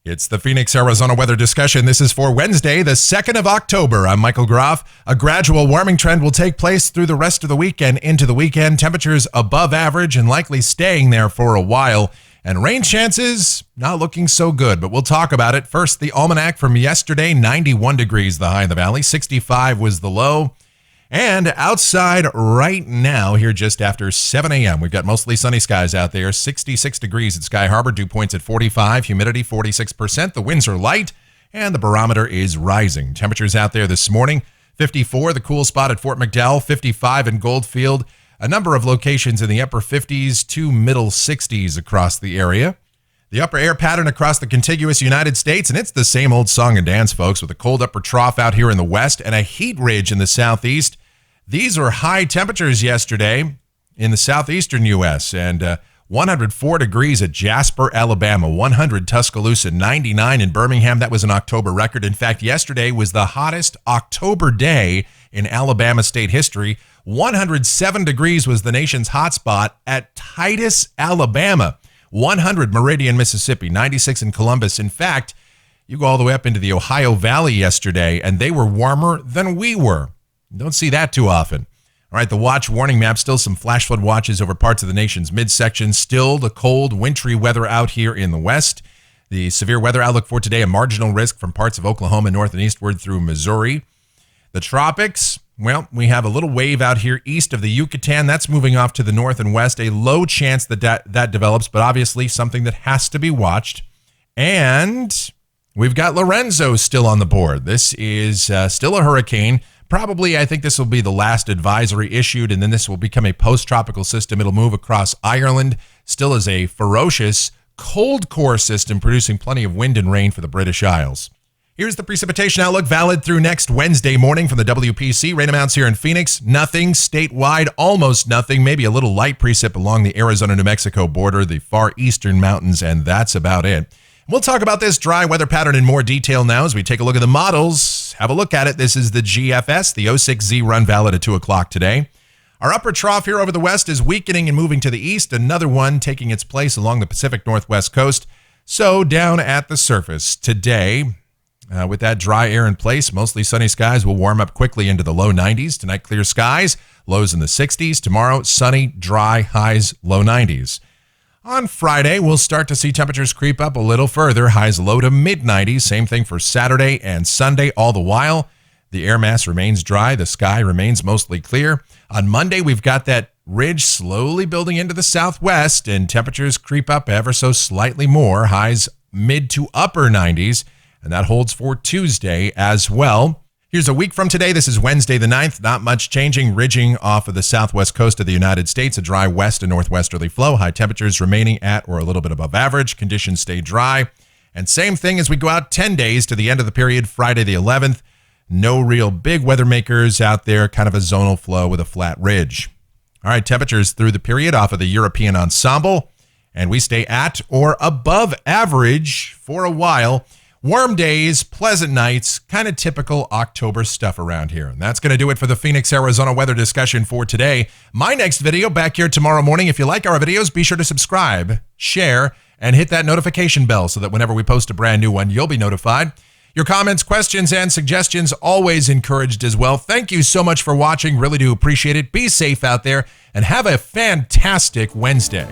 It's the Phoenix, Arizona weather discussion. This is for Wednesday, the 2nd of October. I'm Michael Groff. A gradual warming trend will take place through the rest of the week and into the weekend. Temperatures above average and likely staying there for a while. And rain chances not looking so good, but we'll talk about it. First, the almanac from yesterday, 91 degrees the high in the valley, 65 was the low. And outside right now, here just after 7 a.m., we've got mostly sunny skies out there, 66 degrees at Sky Harbor, dew points at 45, humidity 46%, the winds are light, and the barometer is rising. Temperatures out there this morning, 54, the cool spot at Fort McDowell, 55 in Goldfield, a number of locations in the upper 50s to middle 60s across the area. The upper air pattern across the contiguous United States, and it's the same old song and dance, folks, with a cold upper trough out here in the west and a heat ridge in the southeast. These were high temperatures yesterday in the southeastern U.S., and 104 degrees at Jasper, Alabama, 100 Tuscaloosa, 99 in Birmingham. That was an October record. In fact, yesterday was the hottest October day in Alabama state history. 107 degrees was the nation's hotspot at Titus, Alabama. 100 Meridian, Mississippi, 96 in Columbus. In fact, you go all the way up into the Ohio Valley yesterday, and they were warmer than we were. Don't see that too often. All right, the watch warning map, still some flash flood watches over parts of the nation's midsection. Still the cold, wintry weather out here in the west. The severe weather outlook for today, a marginal risk from parts of Oklahoma north and eastward through Missouri. The tropics, well, we have a little wave out here east of the Yucatan. That's moving off to the north and west. A low chance that develops, but obviously something that has to be watched. And we've got Lorenzo still on the board. This is still a hurricane. Probably, I think this will be the last advisory issued, and then this will become a post-tropical system. It'll move across Ireland, still as a ferocious cold core system, producing plenty of wind and rain for the British Isles. Here's the precipitation outlook valid through next Wednesday morning from the WPC. Rain amounts here in Phoenix, nothing. Statewide, almost nothing. Maybe a little light precip along the Arizona-New Mexico border, the far eastern mountains, and that's about it. We'll talk about this dry weather pattern in more detail now as we take a look at the models. Have a look at it. This is the GFS, the 06Z run valid at 2 o'clock today. Our upper trough here over the west is weakening and moving to the east. Another one taking its place along the Pacific Northwest coast. So down at the surface today, with that dry air in place, mostly sunny skies will warm up quickly into the low 90s. Tonight, clear skies, lows in the 60s. Tomorrow, sunny, dry, highs, low 90s. On Friday, we'll start to see temperatures creep up a little further, highs low to mid-90s. Same thing for Saturday and Sunday. All the while, the air mass remains dry. The sky remains mostly clear. On Monday, we've got that ridge slowly building into the southwest, and temperatures creep up ever so slightly more, highs mid to upper 90s, and that holds for Tuesday as well. Here's a week from today. This is Wednesday the 9th. Not much changing. Ridging off of the southwest coast of the United States. A dry west and northwesterly flow. High temperatures remaining at or a little bit above average. Conditions stay dry. And same thing as we go out 10 days to the end of the period, Friday the 11th. No real big weather makers out there. Kind of a zonal flow with a flat ridge. All right, temperatures through the period off of the European ensemble. And we stay at or above average for a while. Warm days, pleasant nights, kind of typical October stuff around here. And that's going to do it for the Phoenix, Arizona weather discussion for today. My next video back here tomorrow morning. If you like our videos, be sure to subscribe, share, and hit that notification bell so that whenever we post a brand new one, you'll be notified. Your comments, questions, and suggestions always encouraged as well. Thank you so much for watching. Really do appreciate it. Be safe out there and have a fantastic Wednesday.